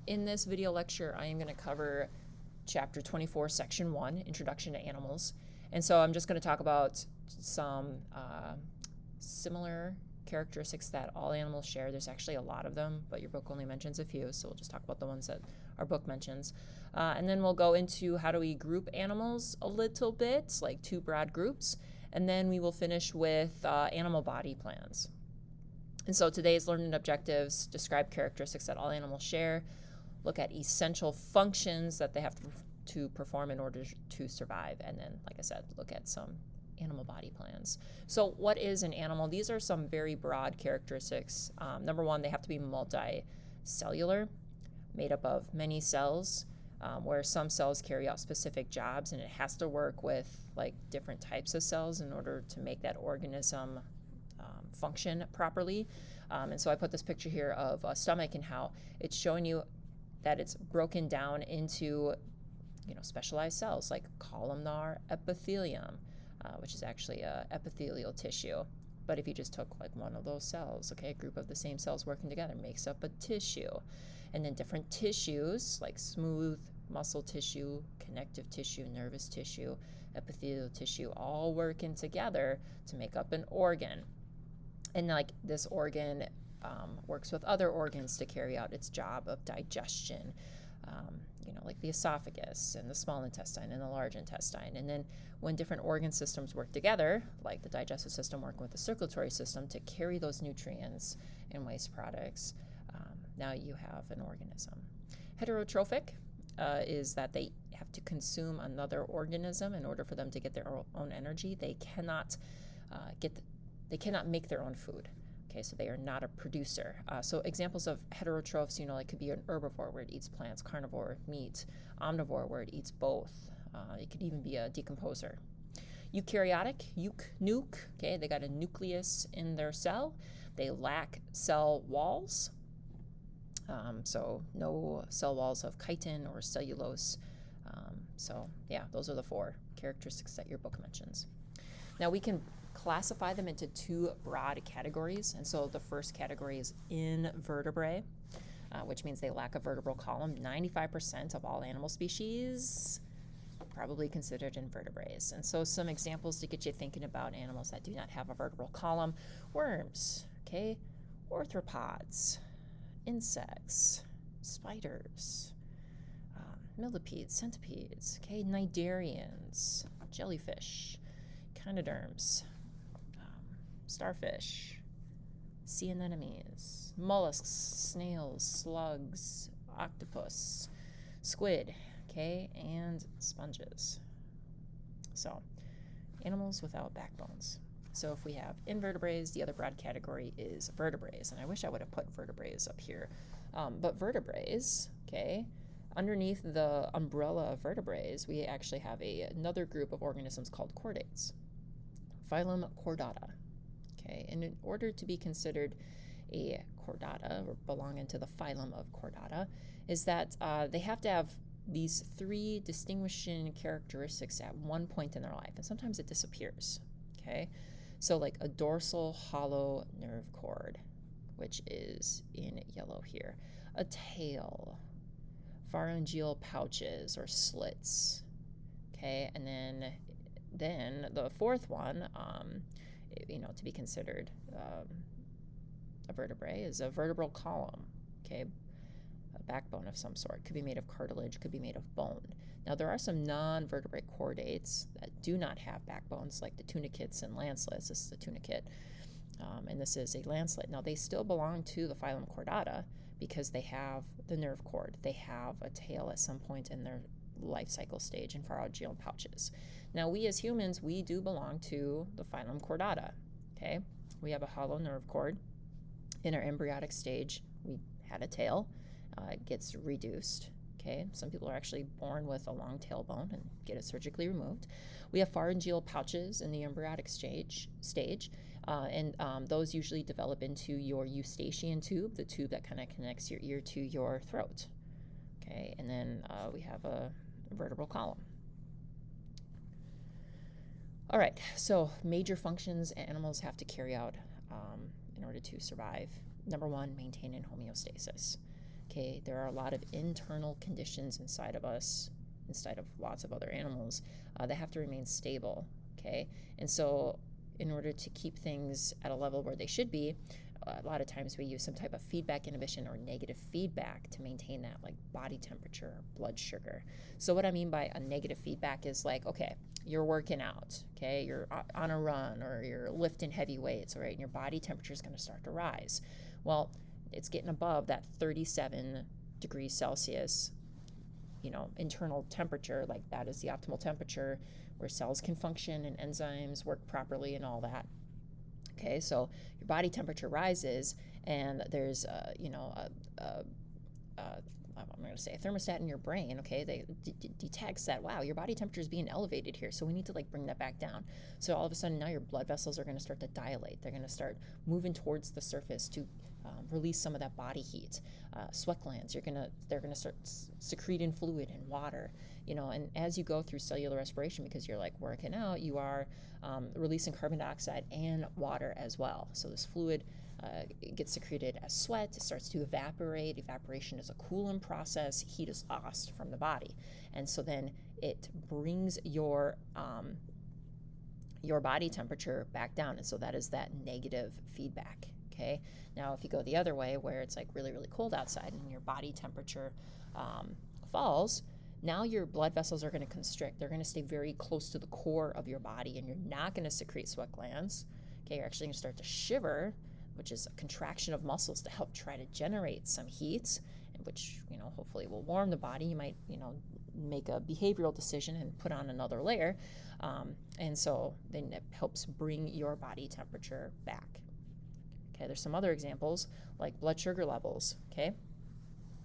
In this video lecture, I am going to cover Chapter 24, Section 1, Introduction to Animals. And so I'm just going to talk about some similar characteristics that all animals share. There's actually a lot of them, but your book only mentions a few, so we'll just talk about the ones that our book mentions. And then we'll go into how do we group animals a little bit, like two broad groups. And then we will finish with animal body plans. And so today's learning objectives: describe characteristics that all animals share, look at essential functions that they have to perform in order to survive, and then, like I said, look at some animal body plans. So what is an animal? These are some very broad characteristics. Number one, they have to be multicellular, made up of many cells, where some cells carry out specific jobs, and it has to work with like different types of cells in order to make that organism function properly. And so I put this picture here of a stomach and how it's showing you that it's broken down into specialized cells like columnar epithelium, which is actually a epithelial tissue. But if you just took like one of those cells, okay, a group of the same cells working together makes up a tissue. And then different tissues like smooth muscle tissue, connective tissue, nervous tissue, epithelial tissue, all working together to make up an organ. And like this organ works with other organs to carry out its job of digestion, like the esophagus and the small intestine and the large intestine. And then when different organ systems work together, like the digestive system working with the circulatory system to carry those nutrients and waste products, now you have an organism. Heterotrophic is that they have to consume another organism in order for them to get their own energy. They cannot make their own food. Okay, so they are not a producer. So examples of heterotrophs, like could be an herbivore where it eats plants, carnivore, meat, omnivore where it eats both. It could even be a decomposer. Eukaryotic, nuke, okay, they got a nucleus in their cell. They lack cell walls. So no cell walls of chitin or cellulose. So yeah, those are the four characteristics that your book mentions. Now we can classify them into two broad categories. And so the first category is invertebrate, which means they lack a vertebral column. 95% of all animal species probably considered invertebrates. And so some examples to get you thinking about animals that do not have a vertebral column: worms, okay, arthropods, insects, spiders, millipedes, centipedes, okay, cnidarians, jellyfish, echinoderms, starfish, sea anemones, mollusks, snails, slugs, octopus, squid, okay, and sponges. So, animals without backbones. So if we have invertebrates, the other broad category is vertebrates. And I wish I would have put vertebrates up here. But vertebrates, okay, underneath the umbrella of vertebrates, we actually have another group of organisms called chordates. Phylum Chordata. Okay, and in order to be considered a chordata or belong into the phylum of chordata, is that they have to have these three distinguishing characteristics at one point in their life, and sometimes it disappears. Okay, so like a dorsal hollow nerve cord, which is in yellow here, a tail, pharyngeal pouches or slits. Okay, and then the fourth one, to be considered a vertebrae, is a vertebral column, okay, a backbone of some sort. Could be made of cartilage, could be made of bone. Now, there are some non-vertebrate chordates that do not have backbones, like the tunicates and lancelets. This is the tunicate, and this is a lancelet. Now, they still belong to the phylum Chordata because they have the nerve cord. They have a tail at some point in their life cycle stage and pharyngeal pouches. Now, we as humans, we do belong to the phylum Chordata. Okay, we have a hollow nerve cord. In our embryonic stage, we had a tail. It gets reduced. Okay, some people are actually born with a long tailbone and get it surgically removed. We have pharyngeal pouches in the embryonic stage, and those usually develop into your eustachian tube, the tube that kind of connects your ear to your throat. Okay, and then we have a vertebral column. All right, so major functions animals have to carry out in order to survive. Number one, maintaining homeostasis. Okay, there are a lot of internal conditions inside of us, inside of lots of other animals, that have to remain stable. Okay, and so in order to keep things at a level where they should be, a lot of times we use some type of feedback inhibition or negative feedback to maintain that, like body temperature or blood sugar. So what I mean by a negative feedback is like, okay, you're working out, okay, you're on a run or you're lifting heavy weights, all right, and your body temperature is going to start to rise. Well, it's getting above that 37 degrees Celsius, internal temperature. Like that is the optimal temperature where cells can function and enzymes work properly and all that. Okay, so your body temperature rises, and there's I'm going to say a thermostat in your brain. Okay, they detects that, wow, your body temperature is being elevated here, so we need to like bring that back down. So all of a sudden now your blood vessels are going to start to dilate. They're going to start moving towards the surface to release some of that body heat. Sweat glands, they're gonna start secreting fluid and water. And as you go through cellular respiration, because you're like working out, you are releasing carbon dioxide and water as well. So this fluid gets secreted as sweat. It starts to evaporate. Evaporation is a cooling process. Heat is lost from the body, and so then it brings your body temperature back down. And so that is that negative feedback. Okay. Now, if you go the other way, where it's like really, really cold outside and your body temperature falls, now your blood vessels are going to constrict. They're going to stay very close to the core of your body, and you're not going to secrete sweat glands. Okay, you're actually going to start to shiver, which is a contraction of muscles to help try to generate some heat, which hopefully will warm the body. You might make a behavioral decision and put on another layer, and so then it helps bring your body temperature back. Okay, there's some other examples like blood sugar levels. Okay,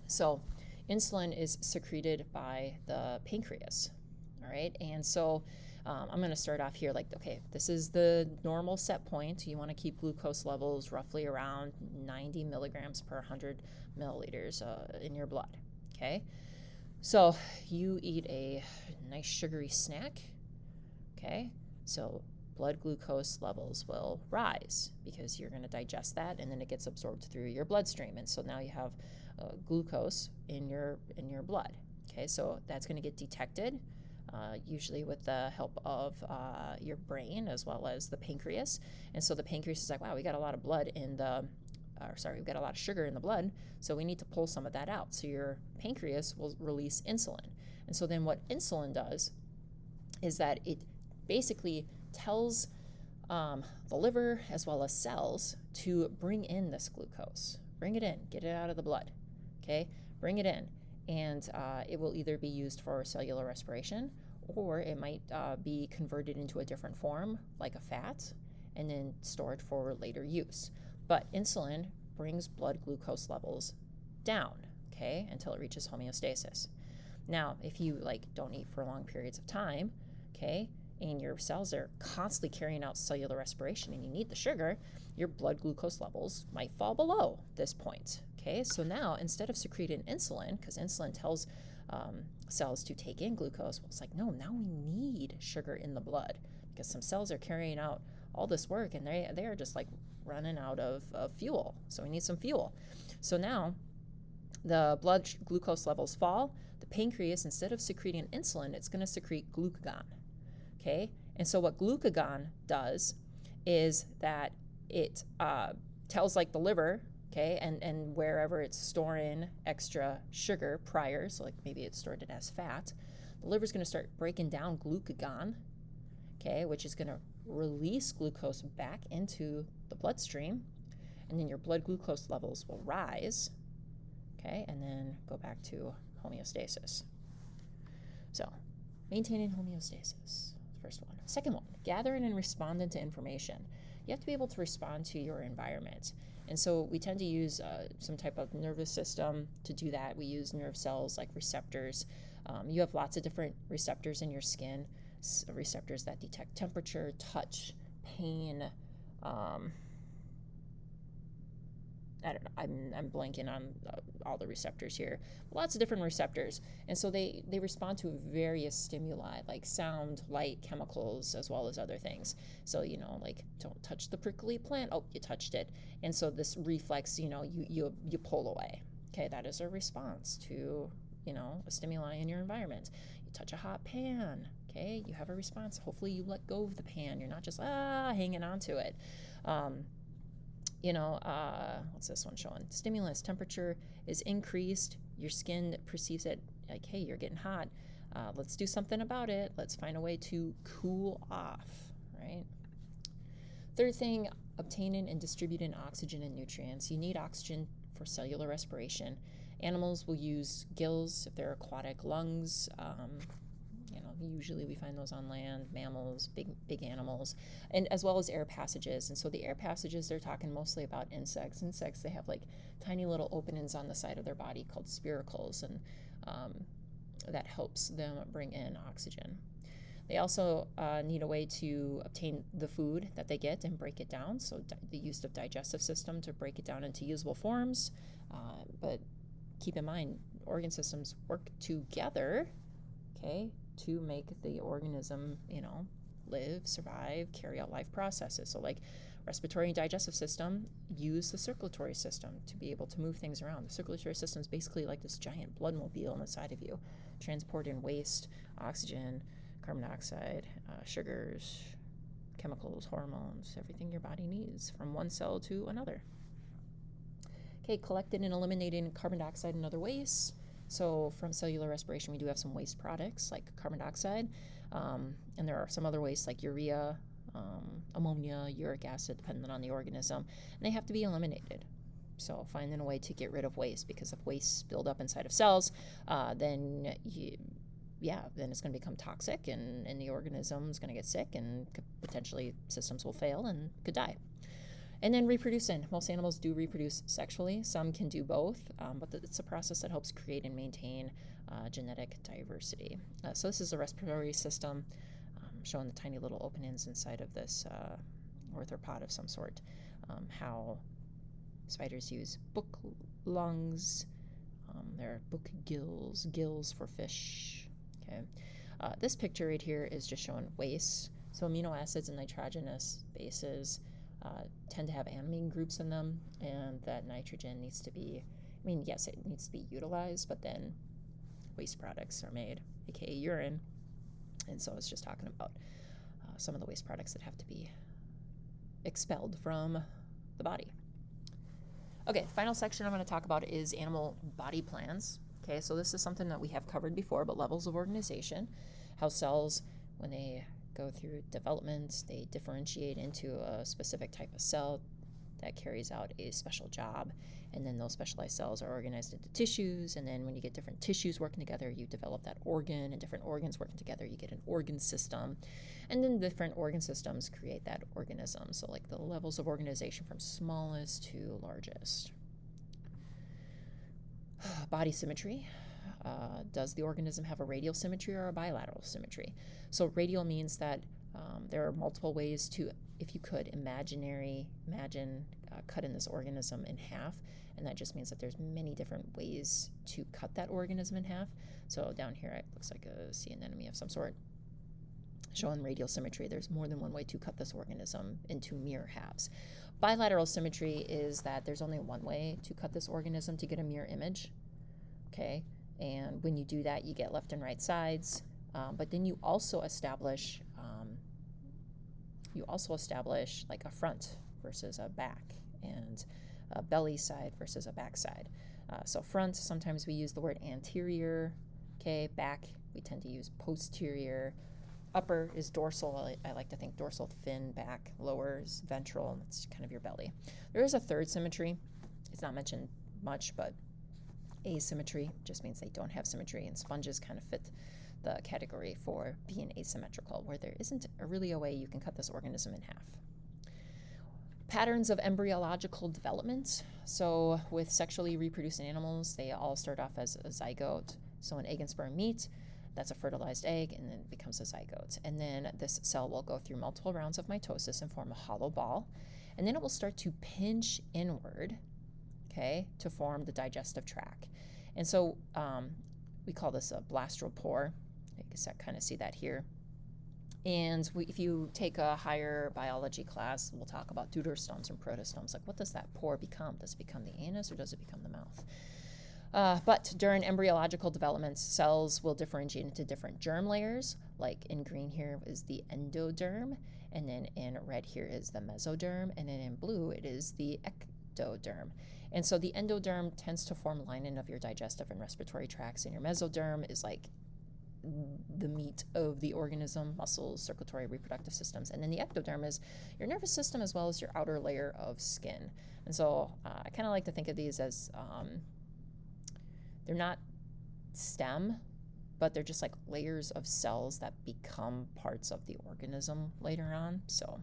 so insulin is secreted by the pancreas. All right, and so I'm going to start off here like, okay, this is the normal set point. You want to keep glucose levels roughly around 90 milligrams per 100 milliliters in your blood. Okay, so you eat a nice sugary snack. Okay, so blood glucose levels will rise because you're going to digest that, and then it gets absorbed through your bloodstream, and so now you have glucose in your blood. Okay, so that's going to get detected, usually with the help of your brain as well as the pancreas. And so the pancreas is like, wow, we got a lot of we've got a lot of sugar in the blood, so we need to pull some of that out. So your pancreas will release insulin, and so then what insulin does is that it basically tells the liver as well as cells to bring in this glucose. Bring it in, get it out of the blood. Okay, bring it in, and it will either be used for cellular respiration, or it might be converted into a different form, like a fat, and then stored for later use. But insulin brings blood glucose levels down, okay, until it reaches homeostasis. Now, if you don't eat for long periods of time, okay, and your cells are constantly carrying out cellular respiration and you need the sugar, your blood glucose levels might fall below this point. Okay, so now instead of secreting insulin, because insulin tells cells to take in glucose, well, it's like, no, now we need sugar in the blood because some cells are carrying out all this work and they are just running out of fuel. So we need some fuel. So now the blood glucose levels fall. The pancreas, instead of secreting insulin, it's going to secrete glucagon. Okay, and so what glucagon does is that it tells the liver, okay, and wherever it's storing extra sugar prior, so maybe it's stored it as fat, the liver's going to start breaking down glucagon, okay, which is going to release glucose back into the bloodstream, and then your blood glucose levels will rise, okay, and then go back to homeostasis. So, maintaining homeostasis. First one. Second one, gathering and responding to information. You have to be able to respond to your environment. And so we tend to use some type of nervous system to do that. We use nerve cells like receptors. You have lots of different receptors in your skin, receptors that detect temperature, touch, pain. I don't know, I'm blanking on all the receptors here. Lots of different receptors. And so they respond to various stimuli like sound, light, chemicals, as well as other things. So, don't touch the prickly plant. Oh, you touched it. And so this reflex, you pull away. Okay, that is a response to, a stimuli in your environment. You touch a hot pan, okay, you have a response. Hopefully you let go of the pan. You're not just hanging on to it. What's this one showing? Stimulus, temperature is increased. Your skin perceives it like, hey, you're getting hot. Let's do something about it. Let's find a way to cool off, right? Third thing, obtaining and distributing oxygen and nutrients. You need oxygen for cellular respiration. Animals will use gills if they're aquatic, lungs. Usually we find those on land, mammals, big animals, and as well as air passages. And so the air passages, they're talking mostly about insects. Insects, they have like tiny little openings on the side of their body called spiracles, and that helps them bring in oxygen. They also need a way to obtain the food that they get and break it down, so the use of digestive system to break it down into usable forms. But keep in mind, organ systems work together, okay, to make the organism, live, survive, carry out life processes. So like respiratory and digestive system use the circulatory system to be able to move things around. The circulatory system is basically like this giant blood mobile on the side of you, transporting waste, oxygen, carbon dioxide, sugars, chemicals, hormones, everything your body needs from one cell to another. Okay, collecting and eliminating carbon dioxide and other wastes. So from cellular respiration, we do have some waste products like carbon dioxide, and there are some other wastes like urea, ammonia, uric acid, depending on the organism, and they have to be eliminated. So finding a way to get rid of waste, because if waste build up inside of cells, then it's going to become toxic, and the organism is going to get sick, and potentially systems will fail and could die. And then reproducing. Most animals do reproduce sexually. Some can do both, but it's a process that helps create and maintain genetic diversity. So this is a respiratory system showing the tiny little openings inside of this arthropod of some sort. How spiders use book lungs. There are book gills for fish. Okay. This picture right here is just showing wastes. So amino acids and nitrogenous bases tend to have amine groups in them, and that nitrogen needs to be, yes, it needs to be utilized, but then waste products are made, aka urine. And so it's just talking about some of the waste products that have to be expelled from the body. Okay, final section I'm going to talk about is animal body plans. Okay, so this is something that we have covered before, but levels of organization, how cells, when they go through development, they differentiate into a specific type of cell that carries out a special job, and then those specialized cells are organized into tissues, and then when you get different tissues working together, you develop that organ, and different organs working together, you get an organ system, and then different organ systems create that organism. So like the levels of organization from smallest to largest. Body symmetry. Does the organism have a radial symmetry or a bilateral symmetry? So radial means that there are multiple ways to, if you could, imagine cutting this organism in half, and that just means that there's many different ways to cut that organism in half. So down here it looks like a sea anemone of some sort, showing radial symmetry. There's more than one way to cut this organism into mirror halves. Bilateral symmetry is that there's only one way to cut this organism to get a mirror image. Okay, and when you do that, you get left and right sides, but then you also establish like a front versus a back, and a belly side versus a back side. So front, sometimes we use the word anterior. Okay, back, we tend to use posterior. Upper is dorsal. I like to think dorsal fin, back. Lower is ventral, and that's kind of your belly. There is a third symmetry. It's not mentioned much, but asymmetry just means they don't have symmetry, and sponges kind of fit the category for being asymmetrical, where there isn't really a way you can cut this organism in half. Patterns of embryological development. So with sexually reproducing animals, they all start off as a zygote. So an egg and sperm meet, that's a fertilized egg, and then it becomes a zygote. And then this cell will go through multiple rounds of mitosis and form a hollow ball, and then it will start to pinch inward, okay, to form the digestive tract. And so we call this a blastropore. I guess I kind of see that here. And if you take a higher biology class, we'll talk about deuterostomes and protostomes. Like, what does that pore become? Does it become the anus, or does it become the mouth? But during embryological development, cells will differentiate into different germ layers. Like in green here is the endoderm, and then in red here is the mesoderm, and then in blue it is the ectoderm. And so the endoderm tends to form lining of your digestive and respiratory tracts, and your mesoderm is like the meat of the organism, muscles, circulatory, reproductive systems. And then the ectoderm is your nervous system as well as your outer layer of skin. And so I kind of like to think of these as they're not stem, but they're just like layers of cells that become parts of the organism later on. So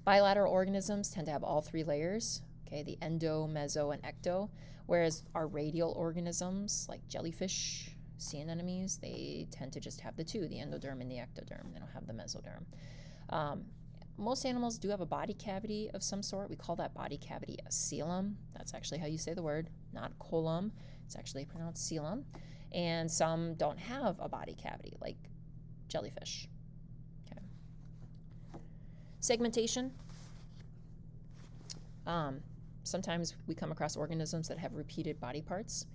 bilateral organisms tend to have all three layers, okay, the endo, meso, and ecto, whereas our radial organisms like jellyfish, sea anemones, they tend to just have the two, the endoderm and the ectoderm. They don't have the mesoderm. Most animals do have a body cavity of some sort. We call that body cavity a coelom. That's actually how you say the word, not colum. It's actually pronounced coelom. And some don't have a body cavity, like jellyfish. Okay. Segmentation. Sometimes we come across organisms that have repeated body parts.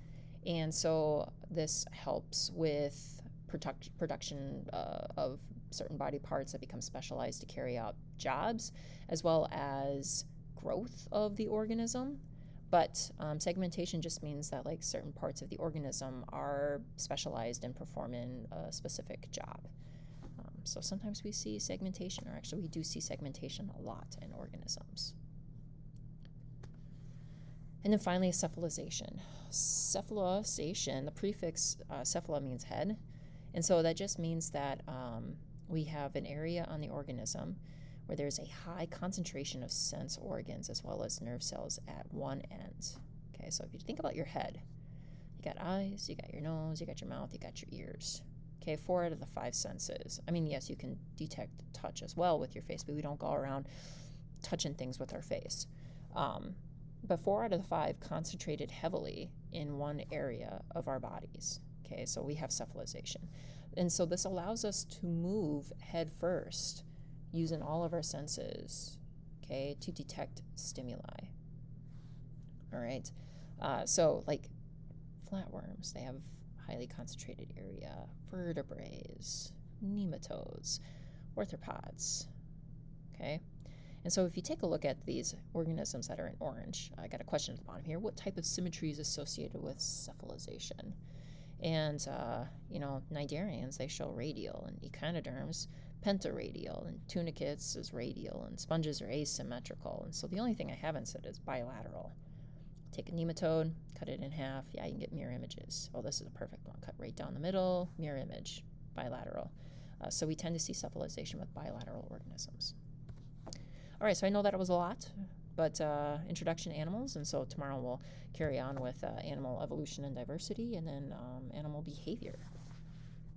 And so this helps with production of certain body parts that become specialized to carry out jobs, as well as growth of the organism. But segmentation just means that like certain parts of the organism are specialized in performing a specific job. So sometimes we see segmentation, or actually we do see segmentation a lot in organisms. And then finally, cephalization. Cephalization, the prefix cephala means head. And so that just means that we have an area on the organism where there's a high concentration of sense organs as well as nerve cells at one end. Okay, so if you think about your head, you got eyes, you got your nose, you got your mouth, you got your ears. Okay, 4 out of the 5 senses. I mean, yes, you can detect touch as well with your face, but we don't go around touching things with our face. But 4 out of the 5 concentrated heavily in one area of our bodies. Okay, so we have cephalization. And so this allows us to move head first using all of our senses, okay, to detect stimuli. All right, so like flatworms, they have highly concentrated area, vertebrates, nematodes, arthropods, okay? And so if you take a look at these organisms that are in orange, I got a question at the bottom here, what type of symmetry is associated with cephalization? And, cnidarians, they show radial, and echinoderms, pentaradial, and tunicates is radial, and sponges are asymmetrical. And so the only thing I haven't said is bilateral. Take a nematode, cut it in half, yeah, you can get mirror images. Oh, this is a perfect one, cut right down the middle, mirror image, bilateral. So we tend to see cephalization with bilateral organisms. All right, so I know that it was a lot, but introduction to animals, and so tomorrow we'll carry on with animal evolution and diversity, and then animal behavior.